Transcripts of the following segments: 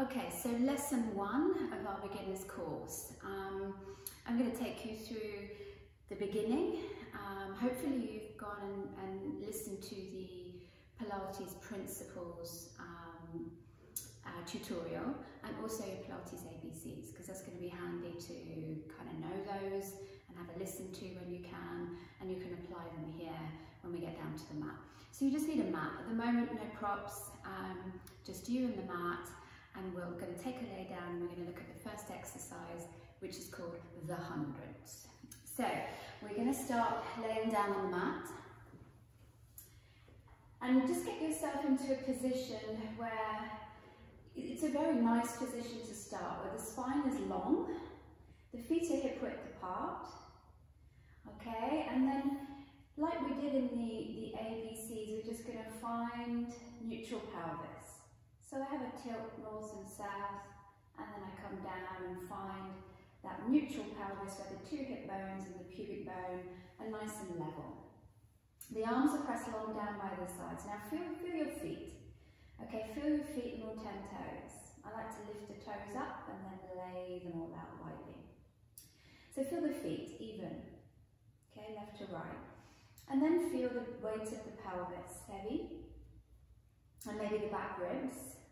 Okay, so lesson 1 of our beginner's course. I'm going to take you through the beginning. Hopefully you've gone and listened to the Pilates principles tutorial, and also your Pilates ABCs, because that's going to be handy to kind of know those and have a listen to when you can, and you can apply them here when we get down to the mat. So you just need a mat. At the moment, no props, just you and the mat. And we're going to take a lay down and we're going to look at the first exercise, which is called the hundreds. So we're going to start laying down on the mat. And just get yourself into a position where it's a very nice position to start, where the spine is long, the feet are hip width apart, okay? And then, like we did in the ABCs, we're just going to find neutral pelvis. So I have a tilt north and south, and then I come down and find that neutral pelvis where the two hip bones and the pubic bone are nice and level. The arms are pressed long down by the sides. Now feel your feet. Okay, feel your feet in all 10 toes. I like to lift the toes up and then lay them all out lightly. So feel the feet even. Okay, left to right. And then feel the weight of the pelvis, heavy. And maybe the back ribs.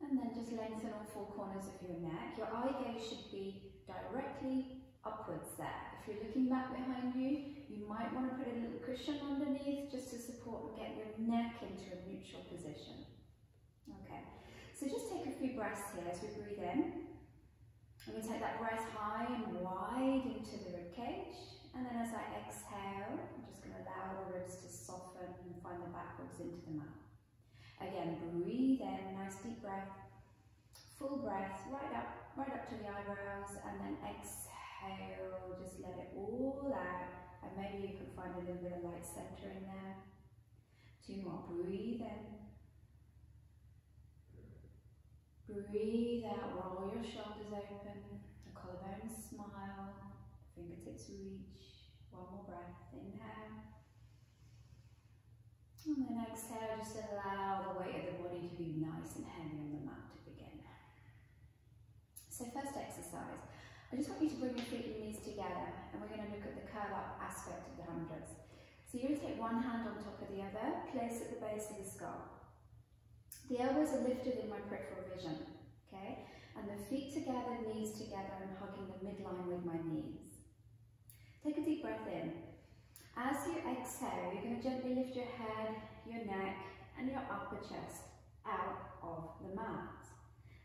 And then just lengthen all 4 corners of your neck. Your eye gaze should be directly upwards there. If you're looking back behind you, you might want to put a little cushion underneath just to support and get your neck into a neutral position. Okay, so just take a few breaths here as we breathe in. And we take that breath high and wide into the rib cage. And then as I exhale, I'm just going to allow the ribs to soften and find the backwards into the mat. Again, breathe in, nice deep breath, full breath, right up to the eyebrows, and then exhale, just let it all out, and maybe you can find a little bit of light center in there. 2 more, breathe in, breathe out, roll your shoulders open, the collarbones smile, fingertips reach, 1 more breath, inhale. And then exhale, just allow the weight of the body to be nice and heavy on the mat to begin. So first exercise, I just want you to bring your feet and knees together, and we're going to look at the curl up aspect of the hundreds. So you're going to take one hand on top of the other, place at the base of the skull. The elbows are lifted in my peripheral vision, okay? And the feet together, knees together, and hugging the midline with my knees. Take a deep breath in. As you exhale, you're going to gently lift your head, your neck, and your upper chest out of the mat.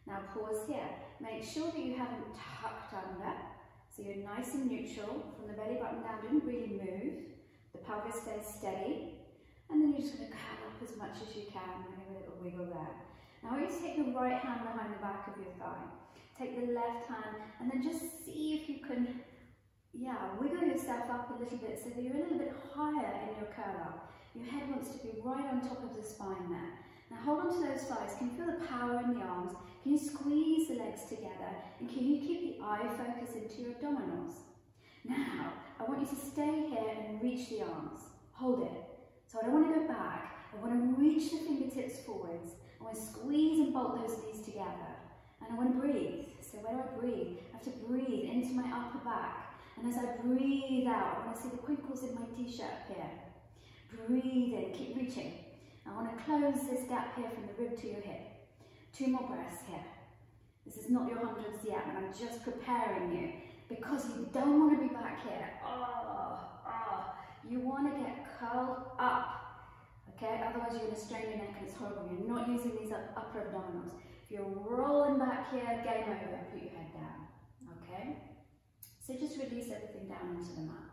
Now pause here. Make sure that you haven't tucked under, so you're nice and neutral. From the belly button down, didn't really move. The pelvis stays steady. And then you're just going to curl up as much as you can, and give a little wiggle there. Now I want you to take your right hand behind the back of your thigh. Take the left hand, and then just see if you can wiggle yourself up a little bit so that you're a little bit higher in your curl up. Your head wants to be right on top of the spine there. Now hold on to those thighs. Can you feel the power in the arms? Can you squeeze the legs together? And can you keep the eye focus into your abdominals? Now, I want you to stay here and reach the arms. Hold it. So I don't want to go back. I want to reach the fingertips forwards. I want to squeeze and bolt those knees together. And I want to breathe. So where do I breathe? I have to breathe into my upper back. And as I breathe out, I want to see the crinkles in my t-shirt here. Breathe in, keep reaching. I want to close this gap here from the rib to your hip. 2 more breaths here. This is not your hundreds yet, and I'm just preparing you because you don't want to be back here. You want to get curled up, okay? Otherwise you're going to strain your neck and it's horrible. You're not using these upper abdominals. If you're rolling back here, game over, put your head down, okay? So just release everything down into the mat.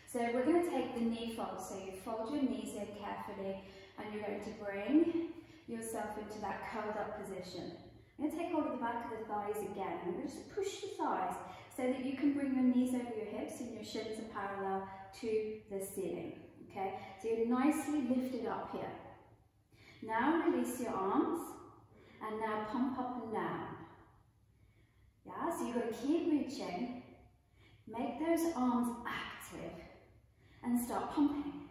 So we're going to take the knee fold. So you fold your knees in carefully, and you're going to bring yourself into that curled up position. I'm going to take hold of the back of the thighs again. I'm going to just push the thighs so that you can bring your knees over your hips and your shins are parallel to the ceiling. Okay, so you're nicely lifted up here. Now release your arms, and now pump up and down. Yeah, so you've got to keep reaching. Make those arms active and start pumping.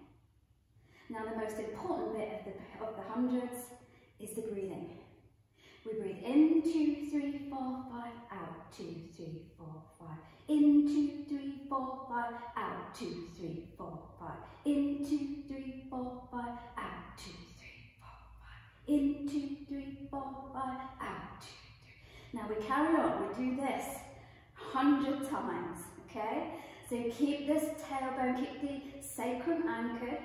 Now the most important bit of the hundreds is the breathing. We breathe in, 2, 3, 4, 5, out, 2, 3, 4, 5. In, 2, 3, 4, 5, out, 2, 3, 4, 5. In, 2, 3, 4, 5, out, 2, 3, 4, 5. In, 2, 3, 4, 5, out, 2, 3. Now we carry on, we do this 100 times, okay? So keep this tailbone, keep the sacrum anchored,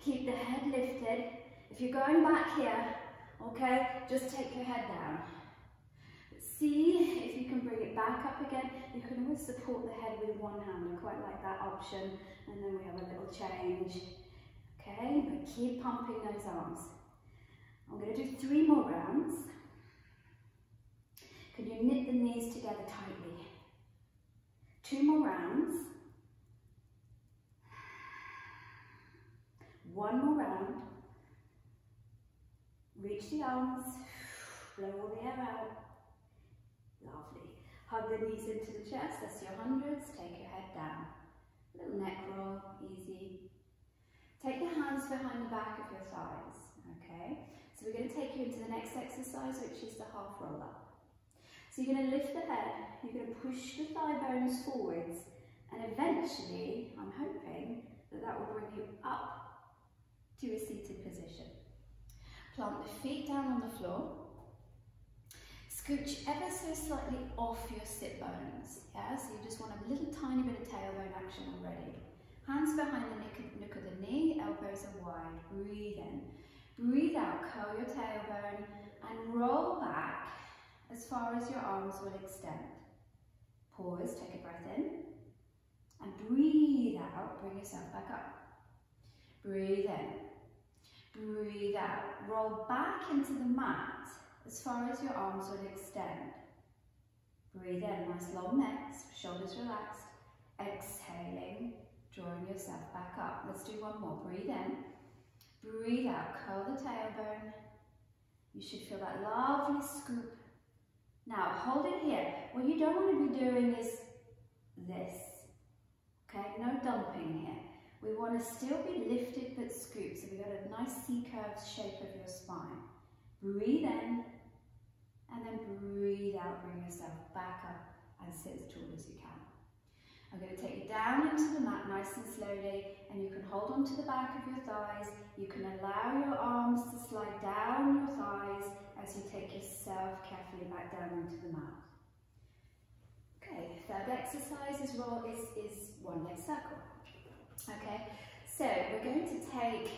keep the head lifted. If you're going back here, okay, just take your head down. See if you can bring it back up again. You can always support the head with one hand. I quite like that option. And then we have a little change. Okay, but keep pumping those arms. I'm going to do 3 more rounds. Can you knit the knees together tightly? 2 more rounds. 1 more round. Reach the arms, blow all the air out. Lovely. Hug the knees into the chest, that's your 100s. Take your head down. Little neck roll, easy. Take the hands behind the back of your thighs, okay? So we're going to take you into the next exercise, which is the half roll up. So you're going to lift the head, you're going to push the thigh bones forwards, and eventually, I'm hoping, that will bring you up to a seated position. Plant the feet down on the floor. Scooch ever so slightly off your sit bones. Yeah, so you just want a little tiny bit of tailbone action already. Hands behind the nook of the knee, elbows are wide. Breathe in. Breathe out, curl your tailbone and roll back as far as your arms will extend. Pause, take a breath in. And breathe out, bring yourself back up. Breathe in. Breathe out. Roll back into the mat as far as your arms will extend. Breathe in. Nice long necks, shoulders relaxed. Exhaling, drawing yourself back up. Let's do 1 more. Breathe in. Breathe out. Curl the tailbone. You should feel that lovely scoop. Now, hold it here. What you don't want to be doing is this. Okay, no dumping here. We want to still be lifted but scooped, so we've got a nice C-curved shape of your spine. Breathe in, and then breathe out, bring yourself back up and sit as tall as you can. I'm going to take you down into the mat nice and slowly, and you can hold on to the back of your thighs. You can allow your arms to slide down your thighs as you take yourself carefully back down into the mat. Okay, third exercise is one leg circle. Okay, so we're going to take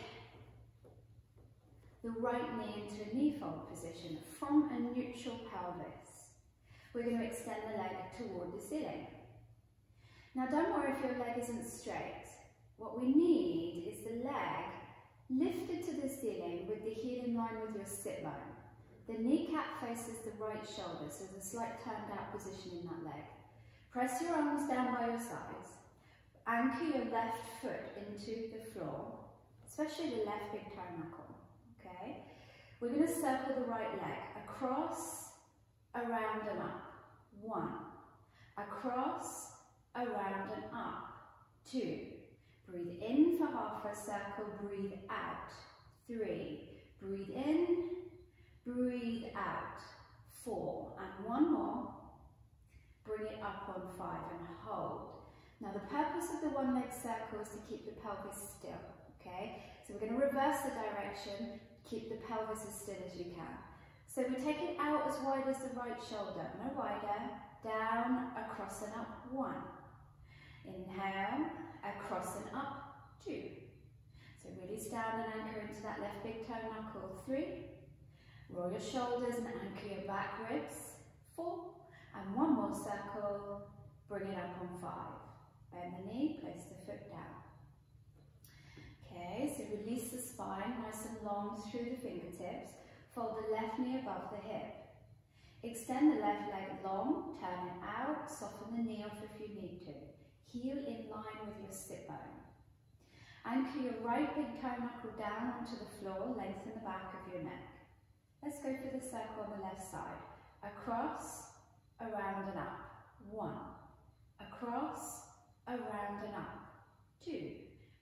the right knee into a knee fold position from a neutral pelvis. We're going to extend the leg toward the ceiling. Now don't worry if your leg isn't straight. What we need is the leg lifted to the ceiling with the heel in line with your sit bone. The kneecap faces the right shoulder, so there's a slight turned out position in that leg. Press your arms down by your sides. Anchor your left foot into the floor, especially the left big toe knuckle, okay? We're going to circle the right leg across, around and up. 1. Across, around and up. 2. Breathe in for half a circle, breathe out. 3. Breathe in, breathe out. 4. And 1 more. Bring it up on 5 and hold. Now the purpose of the one leg circle is to keep the pelvis still, okay? So we're going to reverse the direction, keep the pelvis as still as you can. So we take it out as wide as the right shoulder, no wider, down, across and up, 1. Inhale, across and up, 2. So really stand and anchor into that left big toe knuckle, 3. Roll your shoulders and anchor your back ribs, 4. And 1 more circle, bring it up on 5. Bend the knee, place the foot down. Okay, so release the spine, nice and long through the fingertips. Fold the left knee above the hip. Extend the left leg long, turn it out, soften the knee off if you need to. Heel in line with your sit bone. Anchor your right big toe knuckle down onto the floor, lengthen the back of your neck. Let's go for the circle on the left side. Across, around and up. 1. Across, around and up. 2.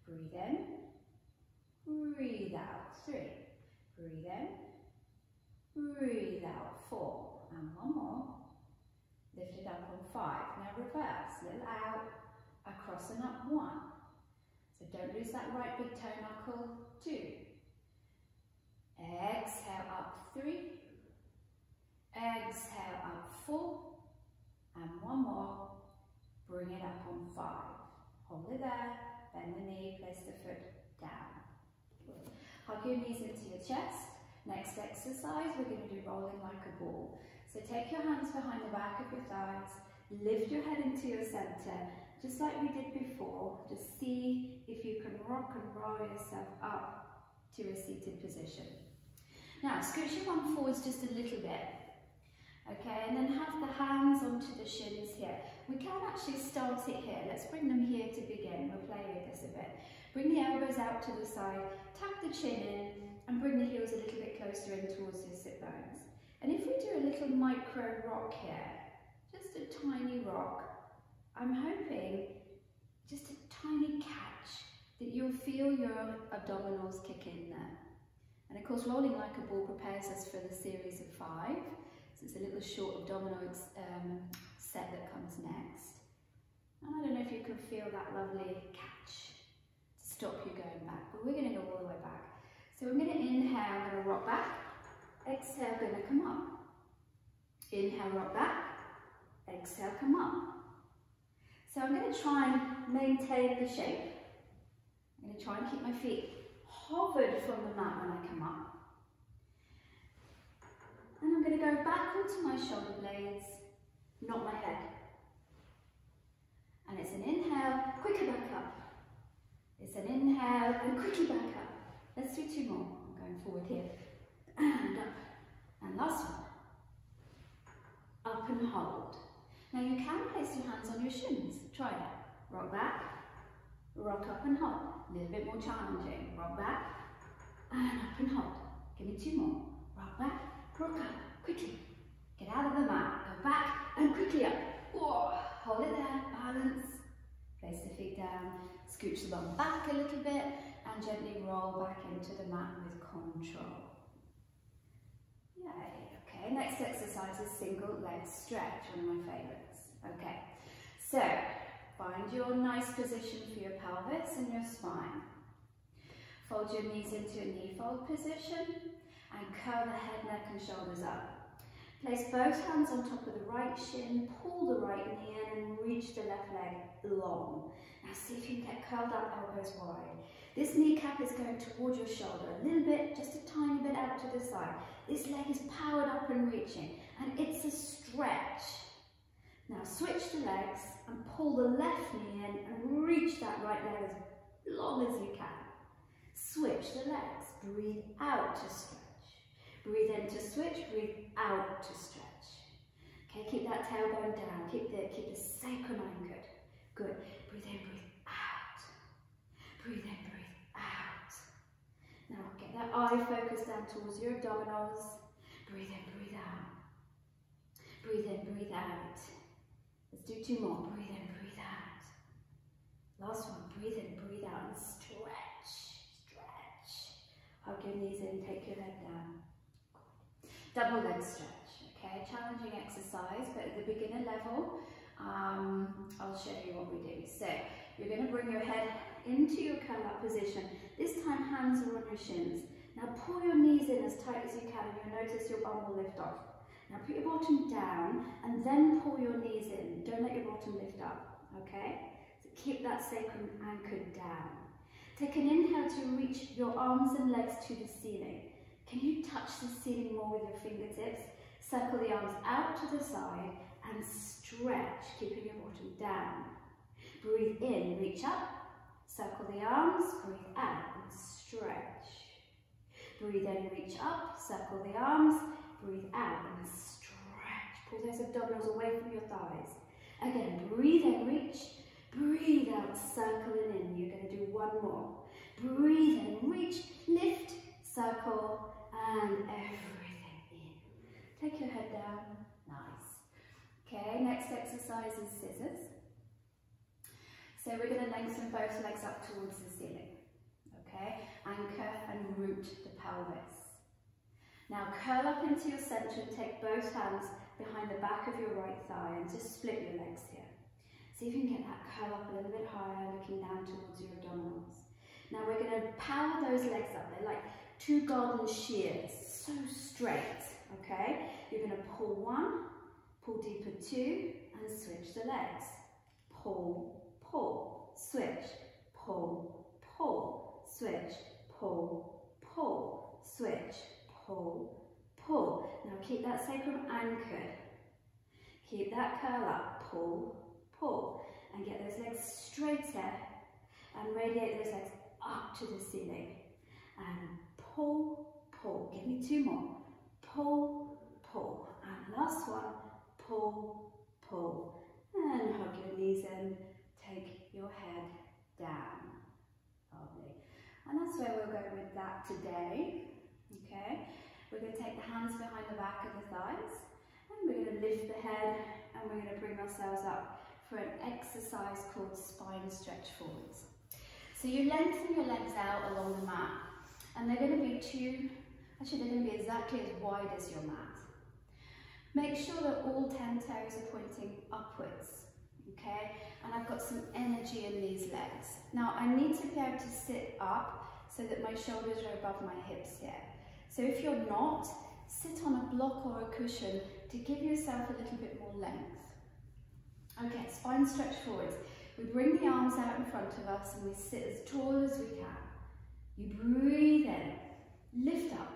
Breathe in, breathe out. 3. Breathe in, breathe and one more. Lift it up on 5. Now reverse, little out, across and up 1. So don't lose that right big toe knuckle, 2. Exhale up 3. Exhale up 4. And one more. Bring it up on 5. Hold it there, bend the knee, place the foot down. Good. Hug your knees into your chest. Next exercise, we're going to do rolling like a ball. So take your hands behind the back of your thighs, lift your head into your center, just like we did before. Just see if you can rock and roll yourself up to a seated position. Now, scooch your bum forwards just a little bit. Okay, and then have the hands onto the shins here. We can actually start it here. Let's bring them here to begin. We'll play with this a bit. Bring the elbows out to the side, tuck the chin in, and bring the heels a little bit closer in towards your sit bones. And if we do a little micro rock here, just a tiny rock, I'm hoping just a tiny catch that you'll feel your abdominals kick in there. And of course, rolling like a ball prepares us for the series of 5. So it's a little short abdominal set that comes next. And I don't know if you can feel that lovely catch to stop you going back, but we're going to go all the way back. So I'm going to inhale, I'm going to rock back. Exhale, going to come up. Inhale, rock back. Exhale, come up. So I'm going to try and maintain the shape. I'm going to try and keep my feet hovered from the mat when I come up. And I'm going to go back onto my shoulder blades, not my head. And it's an inhale, quicker back up. It's an inhale and quickly back up. Let's do 2 more. I'm going forward here. And up. And last one. Up and hold. Now you can place your hands on your shins. Try it. Rock back. Rock up and hold. A little bit more challenging. Rock back. And up and hold. Give me 2 more. Rock back. Rock up. Quickly. Get out of the mat. Go back and quickly up. Whoa. Hold it there. Balance. Place the feet down. Scooch the bum back a little bit. And gently roll back into the mat with control. Yay. Okay, next exercise is single leg stretch, one of my favourites. Okay, so find your nice position for your pelvis and your spine. Fold your knees into a knee fold position and curl the head, neck and shoulders up. Place both hands on top of the right shin, pull the right knee in and reach the left leg long. Now see if you can get curled up, elbows wide. This kneecap is going toward your shoulder, a little bit, just a tiny bit out to the side. This leg is powered up and reaching, and it's a stretch. Now switch the legs and pull the left knee in and reach that right leg as long as you can. Switch the legs, breathe out to stretch. Breathe in to switch, breathe out to stretch. Okay, keep that tailbone down, keep the sacrum anchored. Good, breathe in, breathe out. Breathe in, breathe out. Now get that eye focus down towards your abdominals. Breathe in, breathe out. Breathe in, breathe out. Let's do 2 more. Breathe in, breathe out. Last one, breathe in, breathe out, and stretch, stretch. Hug your knees in, take your head down. Double leg stretch, okay? Challenging exercise, but at the beginner level, I'll show you what we do. So, you're going to bring your head into your curl up position. This time, hands are on your shins. Now, pull your knees in as tight as you can, and you'll notice your bum will lift off. Now, put your bottom down, and then pull your knees in. Don't let your bottom lift up, okay? So, keep that sacrum anchored down. Take an inhale to reach your arms and legs to the ceiling. Can you touch the ceiling more with your fingertips? Circle the arms out to the side and stretch, keeping your bottom down. Breathe in, reach up, circle the arms, breathe out and stretch. Breathe in, reach up, circle the arms, breathe out and stretch. Pull those abdominals away from your thighs. Again, breathe in, reach, breathe out, circling in. You're going to do 1 more. Breathe in, reach, lift, circle, and everything in. Take your head down. Nice. Okay, next exercise is scissors. So we're going to lengthen both legs up towards the ceiling. Okay, anchor and root the pelvis. Now curl up into your centre and take both hands behind the back of your right thigh and just split your legs here. See if you can get that curl up a little bit higher, looking down towards your abdominals. Now we're going to power those legs up. They're like two golden shears, so straight, okay? You're going to pull one, pull deeper two, and switch the legs. Pull, pull, switch, pull, pull, switch, pull, pull, switch, pull, pull. Now keep that sacrum anchored. Keep that curl up, pull, pull, and get those legs straighter and radiate those legs up to the ceiling. And pull, pull. Give me two more. Pull, pull. And last one, pull, pull. And hug your knees in. Take your head down. Lovely. And that's where we'll go with that today. Okay? We're going to take the hands behind the back of the thighs. And we're going to lift the head. And we're going to bring ourselves up for an exercise called spine stretch forwards. So you lengthen your legs out along the mat, and they're going to be they're going to be exactly as wide as your mat. Make sure that all 10 toes are pointing upwards, okay? And I've got some energy in these legs. Now I need to be able to sit up so that my shoulders are above my hips here. So if you're not, sit on a block or a cushion to give yourself a little bit more length. Okay, spine stretch forwards. We bring the arms out in front of us and we sit as tall as we can. You breathe in, lift up,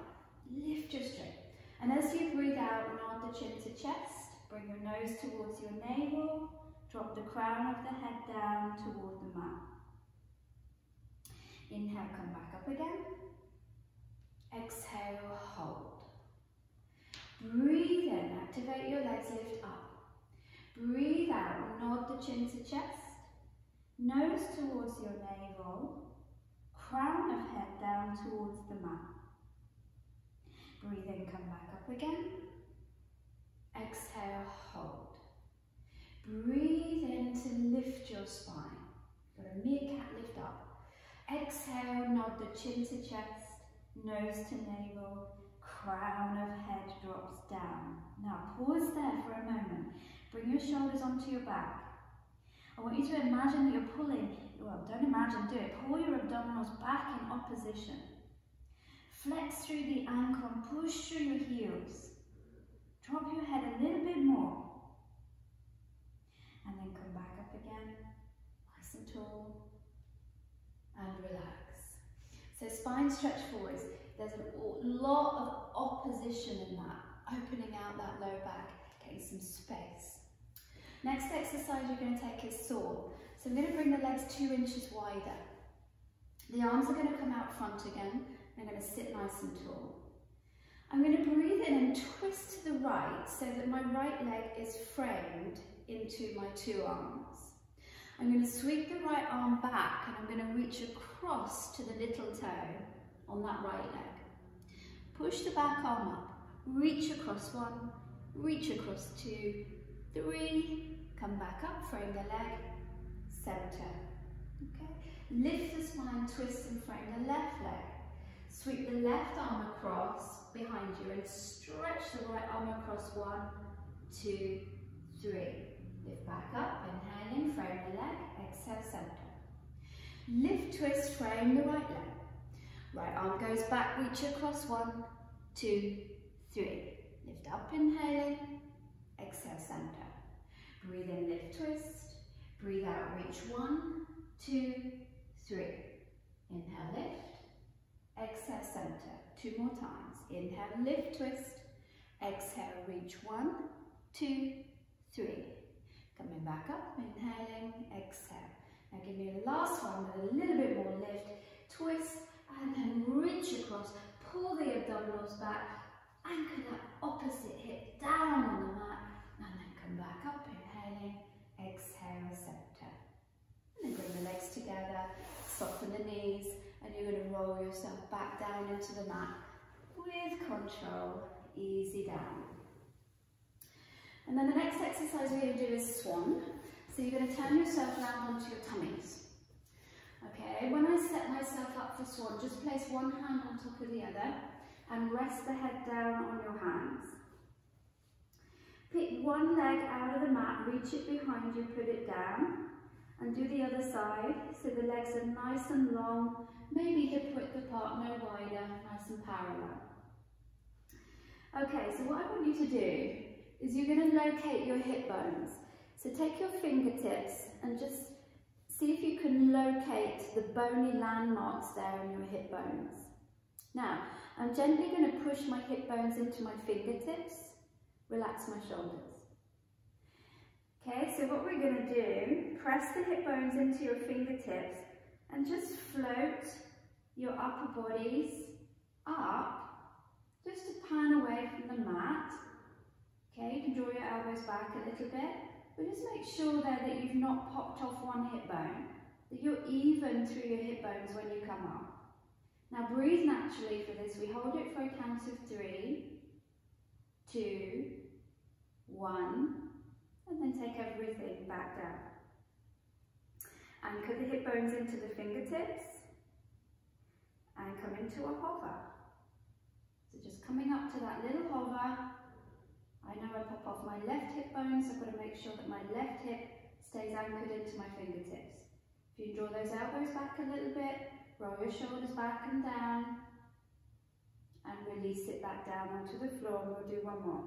lift your straight. And as you breathe out, nod the chin to chest, bring your nose towards your navel, drop the crown of the head down toward the mat. Inhale, come back up again. Exhale, hold. Breathe in, activate your legs, lift up. Breathe out, nod the chin to chest, nose towards your navel, crown of head down towards the mat. Breathe in, come back up again. Exhale, hold. Breathe in to lift your spine. Got a meerkat, lift up. Exhale, nod the chin to chest, nose to navel, crown of head drops down. Now pause there for a moment. Bring your shoulders onto your back. I want you to imagine that you're pulling, well, don't imagine, do it. Pull your abdominals back in opposition. Flex through the ankle and push through your heels. Drop your head a little bit more. And then come back up again, nice and tall. And relax. So spine stretch forwards. There's a lot of opposition in that, opening out that low back, getting some space. Next exercise you're going to take is saw. So I'm going to bring the legs 2 inches wider. The arms are going to come out front again. I'm going to sit nice and tall. I'm going to breathe in and twist to the right so that my right leg is framed into my 2 arms. I'm going to sweep the right arm back and I'm going to reach across to the little toe on that right leg. Push the back arm up, reach across 1, reach across 2, 3, come back up, frame the leg, center. Okay. Lift the spine, twist and frame the left leg. Sweep the left arm across behind you and stretch the right arm across 1, 2, 3. Lift back up, inhaling, frame the leg, exhale, center. Lift, twist, frame the right leg. Right arm goes back, reach across 1, 2, 3. Lift up, inhaling, exhale, center. Breathe in, lift, twist. Breathe out, reach 1, 2, 3. Inhale, lift. Exhale, center. 2 more times. Inhale, lift, twist. Exhale, reach 1, 2, 3. Coming back up, inhaling, exhale. Now give me the last one with a little bit more lift. Twist and then reach across. Pull the abdominals back. Anchor that opposite hip down on the mat. And then come back up, inhaling, exhale, center. And then bring the legs together. Soften the knees. And you're going to roll yourself back down into the mat with control, easy down. And then the next exercise we're going to do is swan. So you're going to turn yourself round onto your tummies. Okay, when I set myself up for swan, just place one hand on top of the other and rest the head down on your hands. Pick one leg out of the mat, reach it behind you, put it down, and do the other side so the legs are nice and long, maybe hip width apart, no wider, nice and parallel. Okay, so what I want you to do is you're going to locate your hip bones. So take your fingertips and just see if you can locate the bony landmarks there in your hip bones. Now, I'm gently going to push my hip bones into my fingertips, relax my shoulders. Okay, so what we're going to do, press the hip bones into your fingertips and just float your upper bodies up, just to pan away from the mat. Okay, you can draw your elbows back a little bit, but just make sure there that you've not popped off one hip bone, that you're even through your hip bones when you come up. Now breathe naturally for this. We hold it for a count of 3, 2, 1, and then take everything back down. Anchor the hip bones into the fingertips and come into a hover. So just coming up to that little hover. I know I pop off my left hip bone, so I've got to make sure that my left hip stays anchored into my fingertips. If you draw those elbows back a little bit, roll your shoulders back and down, and release it back down onto the floor, and we'll do one more.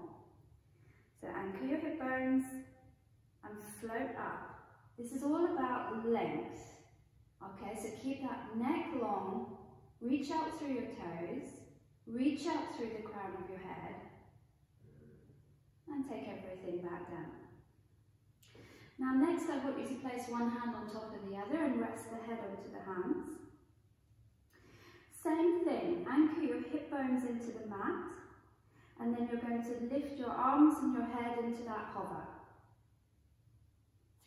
So anchor your hip bones and float up. This is all about length. Okay, so keep that neck long, reach out through your toes, reach out through the crown of your head, and take everything back down. Now next I want you to place one hand on top of the other and rest the head onto the hands. Same thing, anchor your hip bones into the mat, and then you're going to lift your arms and your head into that hover.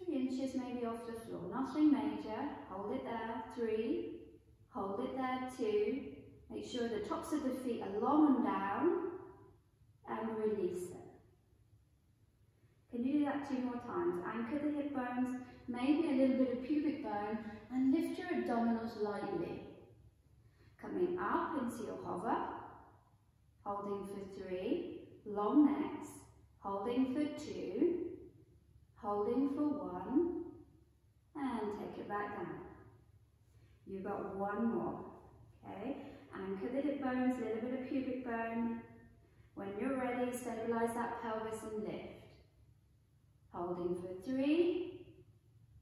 3 inches maybe off the floor, nothing major. Hold it there, 3, hold it there, 2. Make sure the tops of the feet are long and down, and release it. Can you do that 2 more times? Anchor the hip bones, maybe a little bit of pubic bone, and lift your abdominals lightly. Coming up into your hover, holding for 3, long necks, holding for 2, holding for 1, and take it back down. You've got 1 more, okay? Anchor the hip bones, a little bit of pubic bone. When you're ready, stabilize that pelvis and lift. Holding for 3,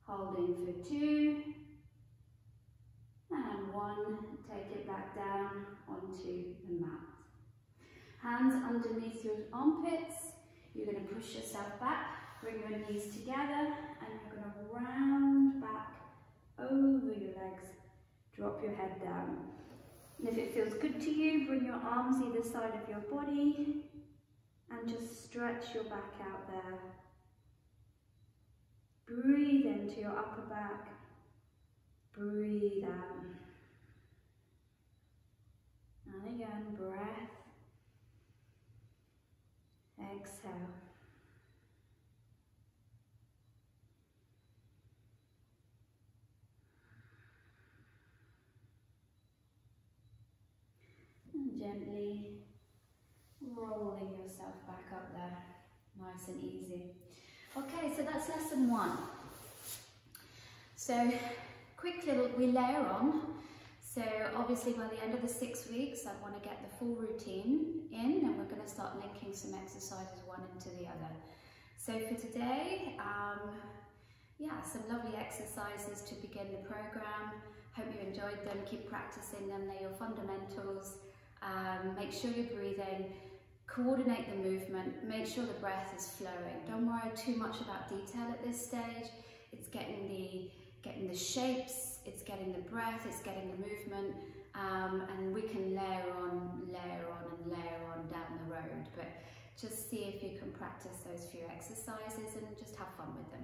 holding for 2, and 1, take it back down onto the mat. Hands underneath your armpits, you're going to push yourself back, bring your knees together, and you're going to round back over your legs, drop your head down. And if it feels good to you, bring your arms either side of your body, and just stretch your back out there. Breathe into your upper back, breathe out. And again, breath, exhale. And gently rolling yourself back up there, nice and easy. Okay, so that's lesson 1. So quickly we layer on. So obviously by the end of the 6 weeks, I want to get the full routine in, and we're going to start linking some exercises one into the other. So for today, some lovely exercises to begin the program. Hope you enjoyed them. Keep practicing them. They're your fundamentals. Make sure you're breathing. Coordinate the movement, make sure the breath is flowing. Don't worry too much about detail at this stage. It's getting the shapes, it's getting the breath, it's getting the movement, and we can layer on and layer on down the road. But just see if you can practice those few exercises and just have fun with them.